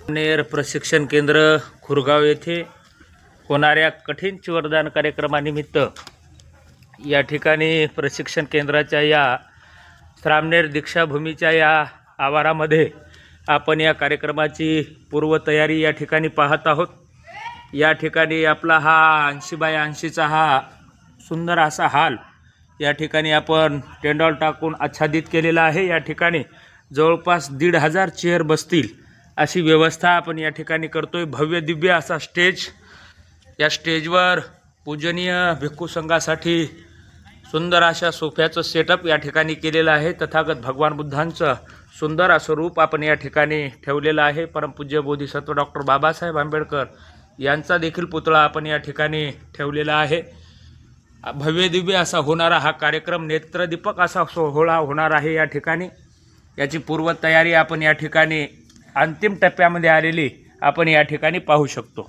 नेर प्रशिक्षण केंद्र खुरगाव येथे होणाऱ्या कठीण चिवरदान कार्यक्रमानिमित्त या ठिकाणी प्रशिक्षण केंद्राच्या या श्रामनेर दीक्षाभूमीच्या या आवारामध्ये आपण या कार्यक्रमाची पूर्वतयारी या ठिकाणी पाहत आहोत। या ठिकाणी आपला हा 80 बाय 80चा हा सुंदर असा हॉल या ठिकाणी आपण टेंडॉल टाकून आच्छादित केलेला आहे। या ठिकाणी जवळपास 1,500 चेअर बसतील अशी व्यवस्था आपण या ठिकाणी करतोय। भव्य दिव्य असा स्टेज, या स्टेजवर पूजनीय भिक्खू संघासाठी सुंदर अशा सोफ्याचं सेटअप या ठिकाणी केलेलं आहे। तथागत भगवान बुद्धांचं सुंदर असं रूप आपण या ठिकाणी ठेवलेलं आहे। परमपूज्य बोधिसत्व डॉक्टर बाबासाहेब आंबेडकर यांचा देखील पुतळा आपण या ठिकाणी ठेवलेला आहे। भव्य दिव्य असा होणारा हा कार्यक्रम, नेत्रदीपक असा सोहळा होणार आहे। या ठिकाणी याची पूर्वतयारी आपण या ठिकाणी अंतिम टप्प्यामध्ये आलेली आपण या ठिकाणी पाहू शकतो।